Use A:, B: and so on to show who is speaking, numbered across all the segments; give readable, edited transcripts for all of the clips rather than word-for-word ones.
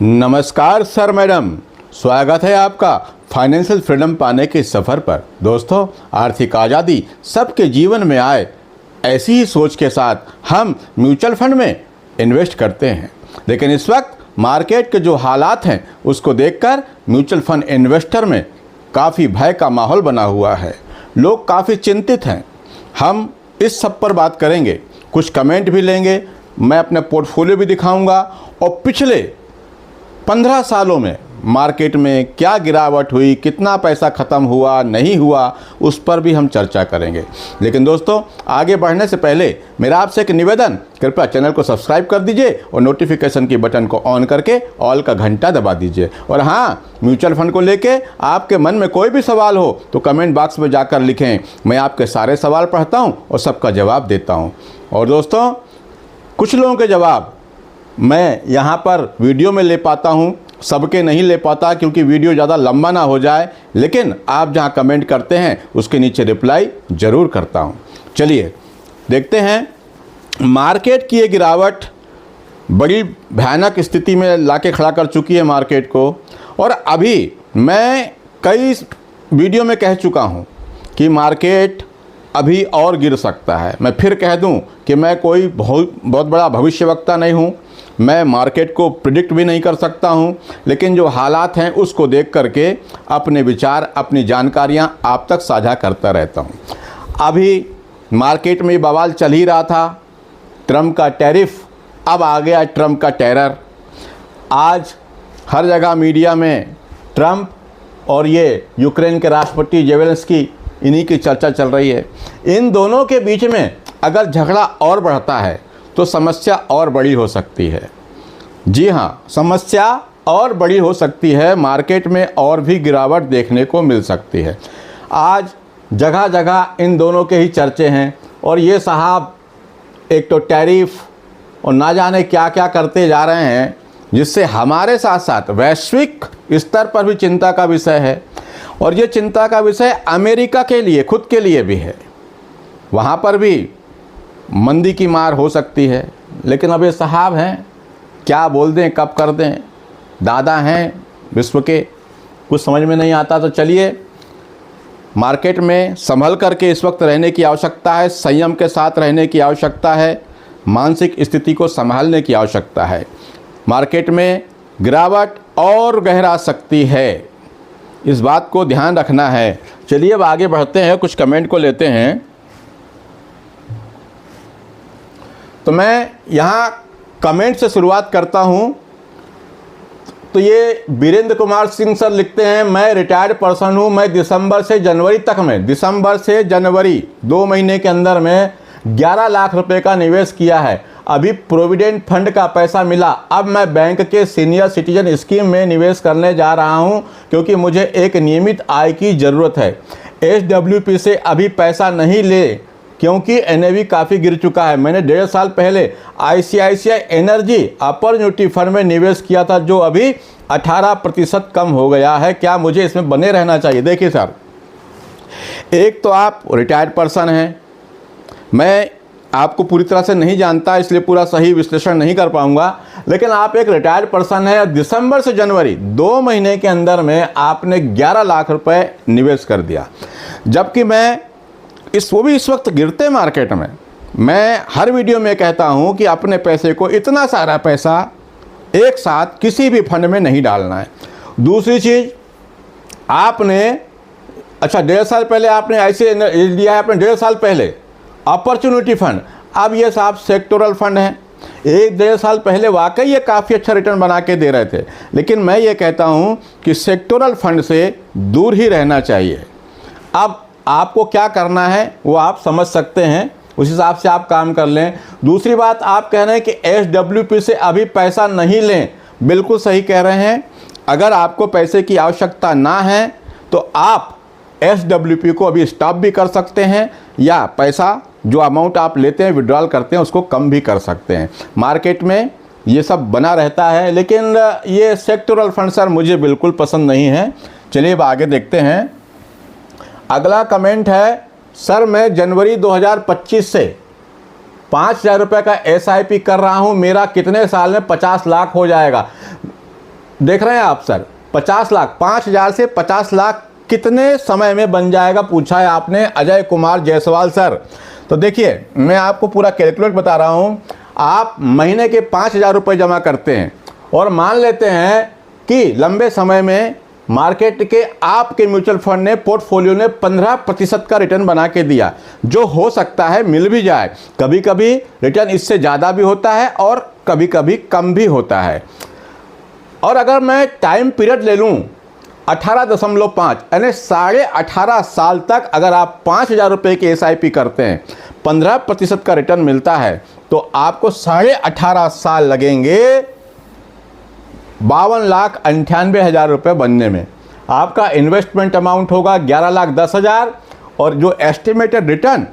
A: नमस्कार sir madam, स्वागत है आपका फाइनेंशियल फ्रीडम पाने के सफ़र पर। दोस्तों, आर्थिक आज़ादी सबके जीवन में आए, ऐसी ही सोच के साथ हम म्यूचुअल फंड में इन्वेस्ट करते हैं। लेकिन इस वक्त मार्केट के जो हालात हैं उसको देखकर म्यूचुअल फंड इन्वेस्टर में काफ़ी भय का माहौल बना हुआ है। लोग काफ़ी चिंतित हैं। हम इस सब पर बात करेंगे, कुछ कमेंट भी लेंगे, मैं अपना पोर्टफोलियो भी दिखाऊंगा और पिछले 15 सालों में मार्केट में क्या गिरावट हुई, कितना पैसा ख़त्म हुआ, नहीं हुआ, उस पर भी हम चर्चा करेंगे। लेकिन दोस्तों, आगे बढ़ने से पहले मेरा आपसे एक निवेदन, कृपया चैनल को सब्सक्राइब कर दीजिए और नोटिफिकेशन की बटन को ऑन करके ऑल का घंटा दबा दीजिए। और हाँ, म्यूचुअल फंड को लेके आपके मन में कोई भी सवाल हो तो कमेंट बॉक्स में जाकर लिखें। मैं आपके सारे सवाल पढ़ता हूँ और सबका जवाब देता हूँ। और दोस्तों, कुछ लोगों के जवाब मैं यहाँ पर वीडियो में ले पाता हूँ, सबके नहीं ले पाता क्योंकि वीडियो ज़्यादा लंबा ना हो जाए। लेकिन आप जहाँ कमेंट करते हैं उसके नीचे रिप्लाई ज़रूर करता हूँ। चलिए देखते हैं। मार्केट की ये गिरावट बड़ी भयानक स्थिति में लाके खड़ा कर चुकी है मार्केट को। और अभी मैं कई वीडियो में कह चुका हूँ कि मार्केट अभी और गिर सकता है। मैं फिर कह दूं कि मैं कोई बहुत बड़ा भविष्यवक्ता नहीं हूं, मैं मार्केट को प्रिडिक्ट भी नहीं कर सकता हूं, लेकिन जो हालात हैं उसको देख करके अपने विचार, अपनी जानकारियां आप तक साझा करता रहता हूं। अभी मार्केट में बवाल चल ही रहा था, ट्रंप का टैरिफ, अब आ गया ट्रंप का टेरर। आज हर जगह मीडिया में ट्रंप और ये यूक्रेन के राष्ट्रपति ज़ेलेंस्की, इन्हीं की चर्चा चल रही है। इन दोनों के बीच में अगर झगड़ा और बढ़ता है तो समस्या और बड़ी हो सकती है। जी हाँ, समस्या और बड़ी हो सकती है। मार्केट में और भी गिरावट देखने को मिल सकती है। आज जगह जगह इन दोनों के ही चर्चे हैं। और ये साहब एक तो टैरिफ और ना जाने क्या क्या करते जा रहे हैं, जिससे हमारे साथ साथ वैश्विक स्तर पर भी चिंता का विषय है। और ये चिंता का विषय अमेरिका के लिए, खुद के लिए भी है। वहाँ पर भी मंदी की मार हो सकती है। लेकिन अब ये साहब हैं, क्या बोल दें, कब कर दें, दादा हैं विश्व के, कुछ समझ में नहीं आता। तो चलिए, मार्केट में संभल करके इस वक्त रहने की आवश्यकता है, संयम के साथ रहने की आवश्यकता है, मानसिक स्थिति को संभालने की आवश्यकता है। मार्केट में गिरावट और गहरा सकती है, इस बात को ध्यान रखना है। चलिए अब आगे बढ़ते हैं, कुछ कमेंट को लेते हैं। तो मैं यहाँ कमेंट से शुरुआत करता हूँ। तो ये वीरेंद्र कुमार सिंह सर लिखते हैं, मैं रिटायर्ड पर्सन हूँ। मैं दिसंबर से जनवरी 2 महीने के अंदर में 11 लाख रुपए का निवेश किया है। अभी प्रोविडेंट फंड का पैसा मिला। अब मैं बैंक के सीनियर सिटीजन स्कीम में निवेश करने जा रहा हूं क्योंकि मुझे एक नियमित आय की ज़रूरत है। SWP से अभी पैसा नहीं ले क्योंकि NAV काफ़ी गिर चुका है। मैंने 1.5 साल पहले ICICI एनर्जी अपॉर्चुनिटी फंड में निवेश किया था जो अभी 18% कम हो गया है। क्या मुझे इसमें बने रहना चाहिए? देखिए सर, एक तो आप रिटायर्ड पर्सन हैं, मैं आपको पूरी तरह से नहीं जानता इसलिए पूरा सही विश्लेषण नहीं कर पाऊंगा। लेकिन आप एक रिटायर्ड पर्सन है और दिसंबर से जनवरी 2 महीने के अंदर में आपने 11 लाख रुपए निवेश कर दिया। जबकि मैं वो भी इस वक्त गिरते मार्केट में, मैं हर वीडियो में कहता हूं कि अपने पैसे को, इतना सारा पैसा एक साथ किसी भी फंड में नहीं डालना है। दूसरी चीज़, आपने 1.5 साल पहले आपने ऐसे लिया है, आपने 1.5 साल पहले अपॉर्चुनिटी फंड, अब ये साहब सेक्टोरल फंड है। 1-1.5 साल पहले वाकई ये काफ़ी अच्छा रिटर्न बना के दे रहे थे। लेकिन मैं ये कहता हूँ कि सेक्टोरल फंड से दूर ही रहना चाहिए। अब आपको क्या करना है वो आप समझ सकते हैं, उस हिसाब से आप काम कर लें। दूसरी बात, आप कह रहे हैं कि SWP से अभी पैसा नहीं लें, बिल्कुल सही कह रहे हैं। अगर आपको पैसे की आवश्यकता ना है तो आप SWP को अभी स्टॉप भी कर सकते हैं या पैसा जो अमाउंट आप लेते हैं, विड्रॉल करते हैं, उसको कम भी कर सकते हैं। मार्केट में ये सब बना रहता है। लेकिन ये सेक्टोरल फंड सर मुझे बिल्कुल पसंद नहीं है। चलिए अब आगे देखते हैं। अगला कमेंट है, सर मैं जनवरी 2025 से 5,000 रुपये का SIP कर रहा हूँ, मेरा कितने साल में 50 लाख हो जाएगा? देख रहे हैं आप सर, 50 लाख, 5,000 से 50 लाख कितने समय में बन जाएगा, पूछा है आपने अजय कुमार जायसवाल सर। तो देखिए मैं आपको पूरा कैलकुलेट बता रहा हूँ। आप महीने के 5,000 रुपये जमा करते हैं और मान लेते हैं कि लंबे समय में मार्केट के आपके म्यूचुअल फंड ने, पोर्टफोलियो ने 15% का रिटर्न बना के दिया, जो हो सकता है मिल भी जाए। कभी कभी रिटर्न इससे ज़्यादा भी होता है और कभी कभी कम भी होता है। और अगर मैं टाइम पीरियड ले लूँ 18.5 यानी 18.5 साल तक अगर आप 5,000 रुपये की SIP करते हैं, 15% का रिटर्न मिलता है, तो आपको 18.5 साल लगेंगे 52,98,000 रुपये बनने में। आपका इन्वेस्टमेंट अमाउंट होगा 11,10,000 और जो एस्टिमेटेड रिटर्न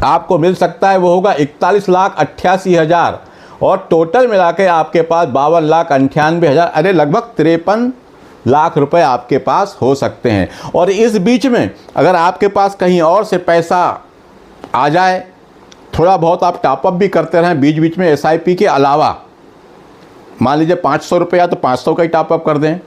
A: आपको मिल सकता है वो होगा 41,88,000 और टोटल मिला के आपके पास 52,98,000 अरे लगभग 53 लाख रुपए आपके पास हो सकते हैं। और इस बीच में अगर आपके पास कहीं और से पैसा आ जाए, थोड़ा बहुत आप टॉपअप भी करते रहें बीच बीच में SIP के अलावा, मान लीजिए 500 रुपया तो 500 का ही टॉपअप कर दें।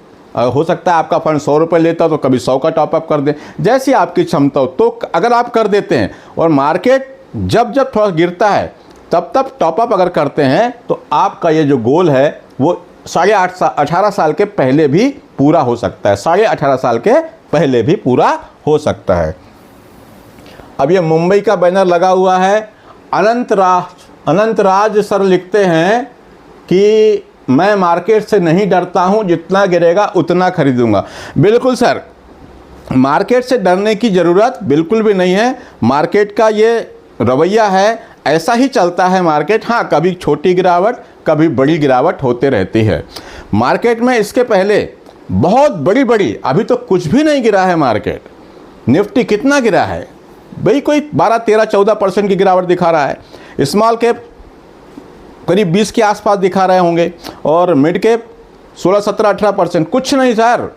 A: हो सकता है आपका फंड 100 रुपये लेता तो कभी 100 का टॉपअप कर दें, जैसी आपकी क्षमता हो। तो अगर आप कर देते हैं और मार्केट जब जब थोड़ा गिरता है तब तब टॉपअप अगर करते हैं तो आपका ये जो गोल है वो 18 साल के पहले भी पूरा हो सकता है। 18.5 साल के पहले भी पूरा हो सकता है। अब ये मुंबई का बैनर लगा हुआ है। अनंतराज सर लिखते हैं कि मैं मार्केट से नहीं डरता हूं, जितना गिरेगा उतना खरीदूंगा। बिल्कुल सर, मार्केट से डरने की ज़रूरत बिल्कुल भी नहीं है। मार्केट का ये रवैया है, ऐसा ही चलता है मार्केट। हाँ, कभी छोटी गिरावट कभी बड़ी गिरावट होते रहती है मार्केट में। इसके पहले बहुत बड़ी अभी तो कुछ भी नहीं गिरा है मार्केट। निफ्टी कितना गिरा है भाई, कोई 12, 13, 14% की गिरावट दिखा रहा है। स्मॉल कैप करीब 20 के आसपास दिखा रहे होंगे और मिड कैप 16, 17, 18%। कुछ नहीं सर,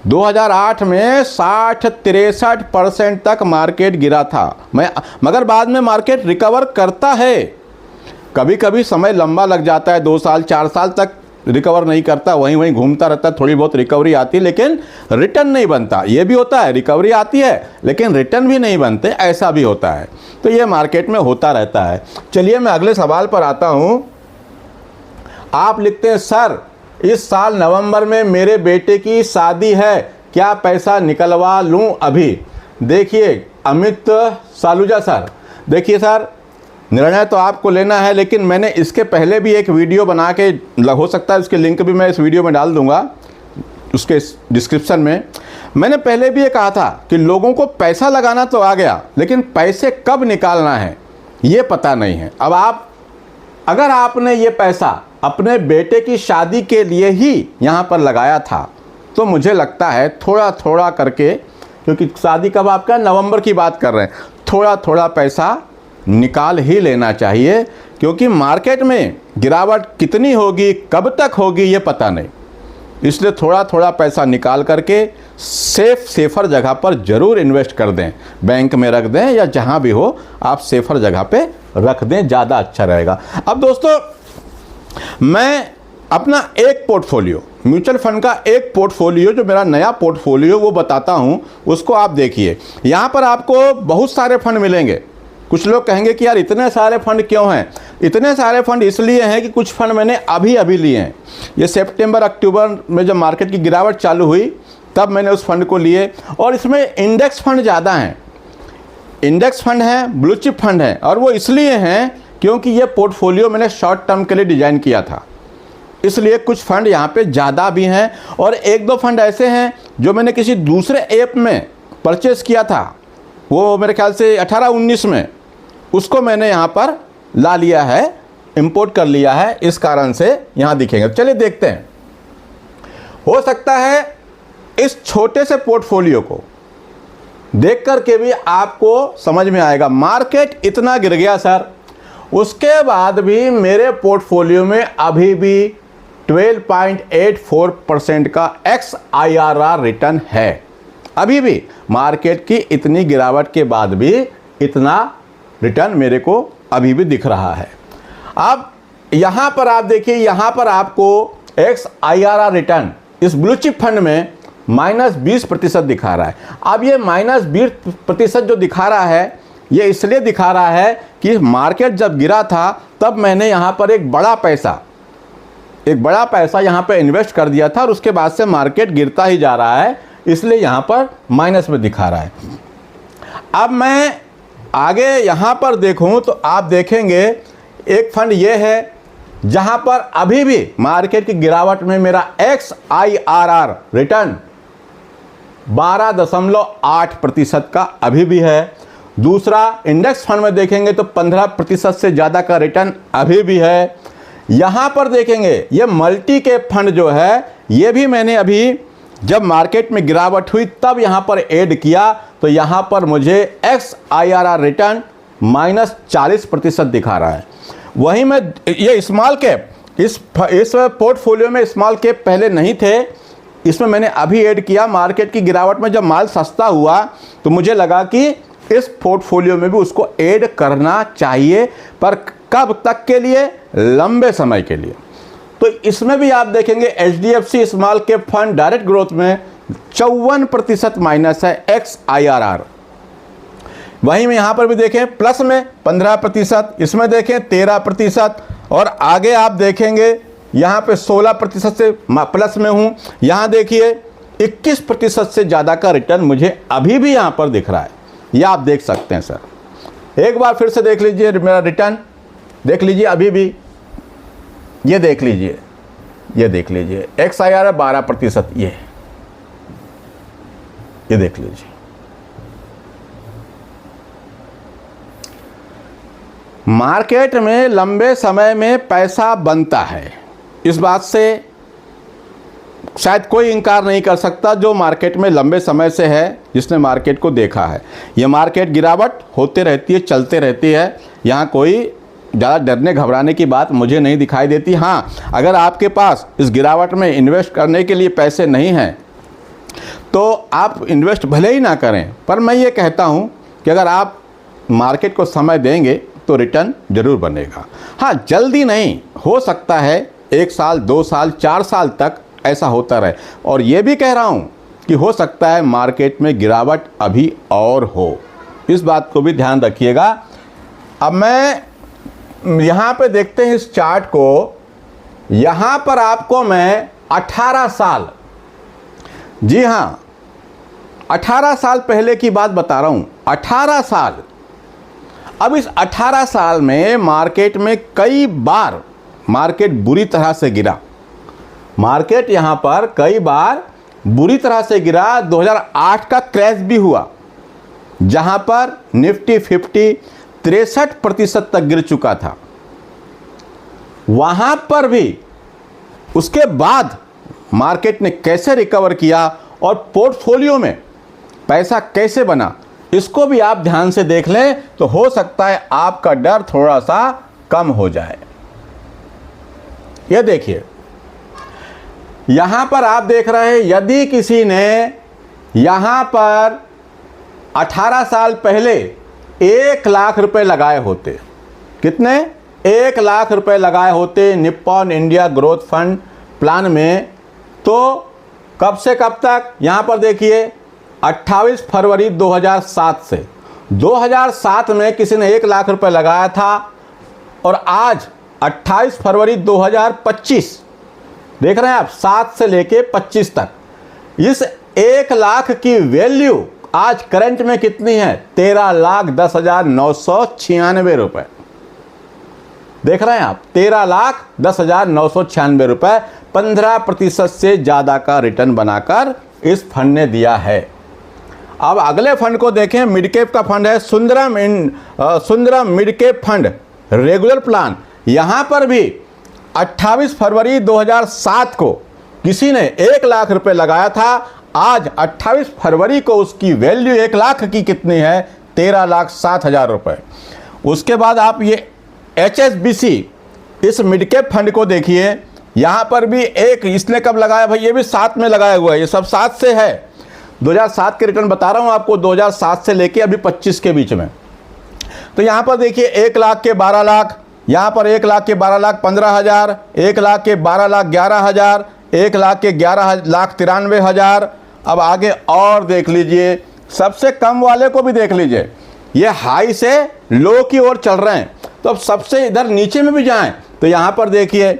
A: 2008 में 60-63% तक मार्केट गिरा था। मगर बाद में मार्केट रिकवर करता है। कभी कभी समय लंबा लग जाता है, 2 साल 4 साल तक रिकवर नहीं करता, वहीं घूमता रहता है। थोड़ी बहुत रिकवरी आती है लेकिन रिटर्न नहीं बनता। ये भी होता है, रिकवरी आती है लेकिन रिटर्न भी नहीं बनते, ऐसा भी होता है। तो ये मार्केट में होता रहता है। चलिए मैं अगले सवाल पर आता हूँ। आप लिखते हैं सर इस साल नवंबर में मेरे बेटे की शादी है, क्या पैसा निकलवा लूँ अभी? देखिए अमित सालूजा सर, देखिए सर निर्णय तो आपको लेना है, लेकिन मैंने इसके पहले भी एक वीडियो बना के, हो सकता है उसके लिंक भी मैं इस वीडियो में डाल दूंगा उसके डिस्क्रिप्शन में। मैंने पहले भी ये कहा था कि लोगों को पैसा लगाना तो आ गया लेकिन पैसे कब निकालना है ये पता नहीं है। अब अगर आपने ये पैसा अपने बेटे की शादी के लिए ही यहाँ पर लगाया था तो मुझे लगता है थोड़ा थोड़ा करके, क्योंकि शादी कब आपका, नवंबर की बात कर रहे हैं, थोड़ा थोड़ा पैसा निकाल ही लेना चाहिए। क्योंकि मार्केट में गिरावट कितनी होगी, कब तक होगी, ये पता नहीं। इसलिए थोड़ा थोड़ा पैसा निकाल करके सेफर जगह पर ज़रूर इन्वेस्ट कर दें, बैंक में रख दें या जहां भी हो आप सेफर जगह पे रख दें, ज़्यादा अच्छा रहेगा। अब दोस्तों मैं अपना एक पोर्टफोलियो, म्यूचुअल फंड का एक पोर्टफोलियो, जो मेरा नया पोर्टफोलियो वो बताता हूँ, उसको आप देखिए। यहाँ पर आपको बहुत सारे फंड मिलेंगे। कुछ लोग कहेंगे कि यार इतने सारे फंड क्यों हैं? इतने सारे फंड इसलिए हैं कि कुछ फंड मैंने अभी लिए हैं। ये सितंबर अक्टूबर में जब मार्केट की गिरावट चालू हुई तब मैंने उस फंड को लिए, और इसमें इंडेक्स फंड ज़्यादा हैं। इंडेक्स फंड हैं, ब्लू चिप फंड हैं, और वो इसलिए हैं क्योंकि ये पोर्टफोलियो मैंने शॉर्ट टर्म के लिए डिज़ाइन किया था, इसलिए कुछ फंड यहाँ पे ज़्यादा भी हैं। और 1-2 फंड ऐसे हैं जो मैंने किसी दूसरे ऐप में परचेज़ किया था, वो मेरे ख्याल से 18-19 में, उसको मैंने यहाँ पर ला लिया है, इंपोर्ट कर लिया है, इस कारण से यहाँ दिखेंगे। चलिए देखते हैं। हो सकता है इस छोटे से पोर्टफोलियो को देख कर के भी आपको समझ में आएगा मार्केट इतना गिर गया सर, उसके बाद भी मेरे पोर्टफोलियो में अभी भी 12.84% का XIRR रिटर्न है। अभी भी मार्केट की इतनी गिरावट के बाद भी इतना रिटर्न मेरे को अभी भी दिख रहा है। अब यहाँ पर आप देखिए, यहाँ पर आपको XIRR रिटर्न इस ब्लू चिप फंड में -20% दिखा रहा है। अब ये -20% जो दिखा रहा है, ये इसलिए दिखा रहा है कि मार्केट जब गिरा था तब मैंने यहाँ पर एक बड़ा पैसा यहाँ पे इन्वेस्ट कर दिया था और उसके बाद से मार्केट गिरता ही जा रहा है, इसलिए यहाँ पर माइनस में दिखा रहा है। अब मैं आगे यहाँ पर देखूँ तो आप देखेंगे एक फंड ये है जहाँ पर अभी भी मार्केट की गिरावट में मेरा XIRR रिटर्न 12.8% का अभी भी है। दूसरा इंडेक्स फंड में देखेंगे तो 15% से ज़्यादा का रिटर्न अभी भी है। यहाँ पर देखेंगे ये मल्टी कैप फंड जो है, ये भी मैंने अभी जब मार्केट में गिरावट हुई तब यहाँ पर ऐड किया, तो यहाँ पर मुझे XIRR रिटर्न -40% दिखा रहा है। वहीं मैं ये स्मॉल कैप, इस पोर्टफोलियो में स्मॉल कैप पहले नहीं थे, इसमें मैंने अभी ऐड किया। मार्केट की गिरावट में जब माल सस्ता हुआ तो मुझे लगा कि इस पोर्टफोलियो में भी उसको ऐड करना चाहिए, पर कब तक के लिए? लंबे समय के लिए। तो इसमें भी आप देखेंगे HDFC small cap fund direct growth में 54% माइनस है XIRR। वहीं में यहाँ पर भी देखें प्लस में 15%, इसमें देखें 13%, और आगे आप देखेंगे यहाँ पे 16% से प्लस में हूँ। यहाँ देखिए 21% से ज़्यादा का रिटर्न मुझे अभी भी यहाँ पर दिख रहा है। ये आप देख सकते हैं सर। एक बार फिर से देख लीजिए मेरा रिटर्न, देख लीजिए अभी भी, ये देख लीजिए, ये देख लीजिए XIRR 12%, ये देख लीजिए। मार्केट में लंबे समय में पैसा बनता है, इस बात से शायद कोई इनकार नहीं कर सकता जो मार्केट में लंबे समय से है, जिसने मार्केट को देखा है। ये मार्केट गिरावट होते रहती है, चलते रहती है, यहाँ कोई ज़्यादा डरने घबराने की बात मुझे नहीं दिखाई देती। हाँ, अगर आपके पास इस गिरावट में इन्वेस्ट करने के लिए पैसे नहीं हैं तो आप इन्वेस्ट भले ही ना करें, पर मैं ये कहता हूँ कि अगर आप मार्केट को समय देंगे तो रिटर्न ज़रूर बनेगा। हाँ, जल्दी नहीं, हो सकता है 1 साल 2 साल 4 साल तक ऐसा होता रहे, और ये भी कह रहा हूँ कि हो सकता है मार्केट में गिरावट अभी और हो, इस बात को भी ध्यान रखिएगा। अब मैं यहाँ पे देखते हैं इस चार्ट को, यहाँ पर आपको मैं 18 साल, जी हाँ 18 साल पहले की बात बता रहा हूँ, 18 साल। अब इस 18 साल में मार्केट में कई बार मार्केट बुरी तरह से गिरा, मार्केट यहाँ पर कई बार बुरी तरह से गिरा। 2008 का क्रैश भी हुआ जहाँ पर निफ्टी 50 63% तक गिर चुका था। वहाँ पर भी उसके बाद मार्केट ने कैसे रिकवर किया और पोर्टफोलियो में पैसा कैसे बना, इसको भी आप ध्यान से देख लें तो हो सकता है आपका डर थोड़ा सा कम हो जाए। ये देखिए यहाँ पर आप देख रहे हैं, यदि किसी ने यहाँ पर 18 साल पहले 1 लाख रुपए लगाए होते, कितने? 1 लाख रुपए लगाए होते Nippon India growth fund plan में, तो कब से कब तक? यहाँ पर देखिए 28 फरवरी 2007 से 2007 में किसी ने 1 लाख रुपए लगाया था, और आज 28 फरवरी 2025, देख रहे हैं आप, 7 से लेके 25 तक, इस 1 लाख की वैल्यू आज करंट में कितनी है? 13,10,996 रुपए। देख रहे हैं आप, 13,10,996 रुपए, 15% से ज़्यादा का रिटर्न बनाकर इस फंड ने दिया है। अब अगले फंड को देखें, मिड कैप का फंड है Sundaram mid cap fund regular plan. यहाँ पर भी 28 फरवरी 2007 को किसी ने 1 लाख रुपए लगाया था, आज 28 फरवरी को उसकी वैल्यू 1 लाख की कितनी है? 13,07,000 रुपए। उसके बाद आप ये HSBC इस मिड कैप फंड को देखिए, यहाँ पर भी एक इसने कब लगाया भाई? ये भी 7 में लगाया हुआ है, ये सब 7 से है। 2007 के रिटर्न बता रहा हूँ आपको, 2007 से लेके अभी 25 के बीच में। तो यहाँ पर देखिए 1 लाख के 12 लाख, यहाँ पर 1,12,15,000, 1,12,11,000, 1,11,93,000। अब आगे और देख लीजिए, सबसे कम वाले को भी देख लीजिए, ये हाई से लो की ओर चल रहे हैं। तो अब सबसे इधर नीचे में भी जाएं तो यहाँ पर देखिए,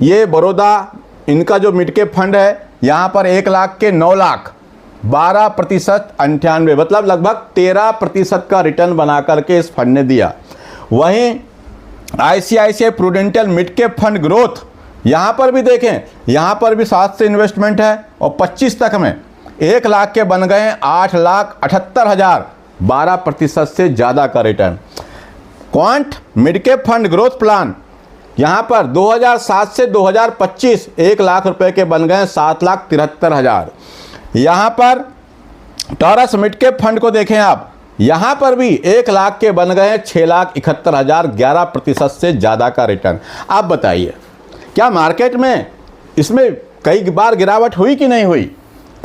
A: ये बड़ौदा, इनका जो मिड कैप फंड है, यहाँ पर 1 लाख के 9 लाख, 12% 98, मतलब लगभग 13% का रिटर्न बना करके इस फंड ने दिया। वहीं ICICI prudential mid cap fund growth, यहाँ पर भी देखें, यहाँ पर भी 7 से इन्वेस्टमेंट है और 25 तक में 1 लाख के बन गए 8,78,000, 12% से ज़्यादा का return. Quant mid cap fund growth plan, यहाँ पर 2007 से 2025 1 लाख रुपए के बन गए 7,73,000। यहाँ पर टॉरस मिड कैप फंड को देखें आप, यहाँ पर भी 1 लाख के बन गए 6,71,000, 11% से ज़्यादा का रिटर्न। आप बताइए, क्या मार्केट में इसमें कई बार गिरावट हुई कि नहीं हुई?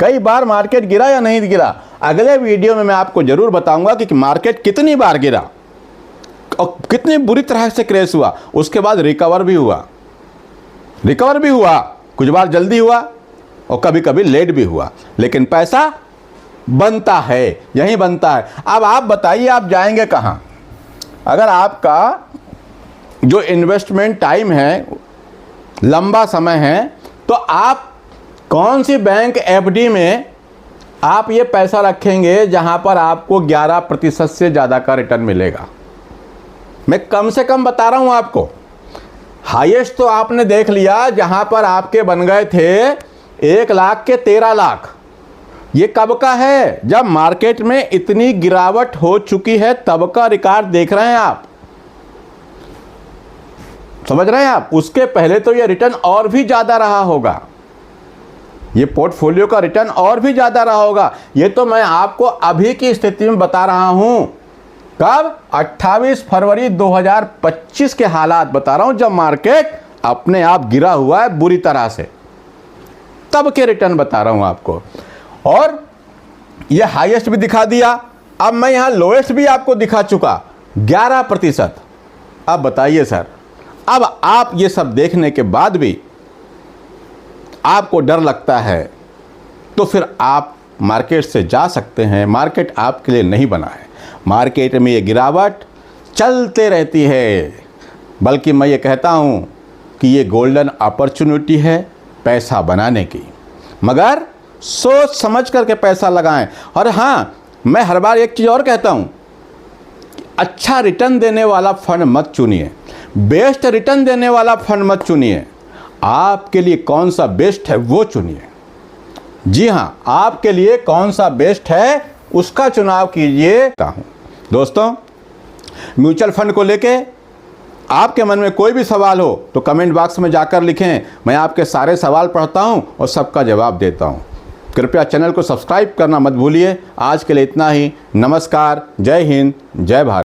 A: कई बार मार्केट गिरा या नहीं गिरा? अगले वीडियो में मैं आपको ज़रूर बताऊंगा कि मार्केट कितनी बार गिरा और कितनी बुरी तरह से क्रैश हुआ। उसके बाद रिकवर भी हुआ, कुछ बार जल्दी हुआ और कभी कभी लेट भी हुआ, लेकिन पैसा बनता है, यही बनता है। अब आप बताइए, आप जाएंगे कहाँ? अगर आपका जो इन्वेस्टमेंट टाइम है लंबा समय है, तो आप कौन सी बैंक FD में आप ये पैसा रखेंगे जहाँ पर आपको 11% से ज़्यादा का रिटर्न मिलेगा? मैं कम से कम बता रहा हूँ आपको। हाईएस्ट तो आपने देख लिया, जहाँ पर आपके बन गए थे 1 लाख के 13 लाख। ये कब का है? जब मार्केट में इतनी गिरावट हो चुकी है तब का रिकॉर्ड देख रहे हैं आप, समझ रहे हैं आप? उसके पहले तो ये रिटर्न और भी ज़्यादा रहा होगा, ये पोर्टफोलियो का रिटर्न और भी ज़्यादा रहा होगा। ये तो मैं आपको अभी की स्थिति में बता रहा हूँ। कब? 28 फरवरी 2025 के हालात बता रहा हूँ, जब मार्केट अपने आप गिरा हुआ है बुरी तरह से, तब के रिटर्न बता रहा हूँ आपको। और ये हाईएस्ट भी दिखा दिया, अब मैं यहाँ लोएस्ट भी आपको दिखा चुका, 11%। अब बताइए सर, अब आप ये सब देखने के बाद भी आपको डर लगता है, तो फिर आप मार्केट से जा सकते हैं। मार्केट आपके लिए नहीं बना है। मार्केट में ये गिरावट चलते रहती है, बल्कि मैं ये कहता हूँ कि ये गोल्डन अपॉर्चुनिटी है पैसा बनाने की, मगर सोच समझ करके पैसा लगाएं। और हाँ, मैं हर बार एक चीज़ और कहता हूँ, अच्छा रिटर्न देने वाला फंड मत चुनिए, बेस्ट रिटर्न देने वाला फंड मत चुनिए। आपके लिए कौन सा बेस्ट है वो चुनिए। जी हाँ, आपके लिए कौन सा बेस्ट है उसका चुनाव कीजिए। दोस्तों, म्यूचुअल फंड को लेके आपके मन में कोई भी सवाल हो तो कमेंट बॉक्स में जाकर लिखें, मैं आपके सारे सवाल पढ़ता हूं और सबका जवाब देता हूं। कृपया चैनल को सब्सक्राइब करना मत भूलिए। आज के लिए इतना ही। नमस्कार, जय हिंद, जय भारत।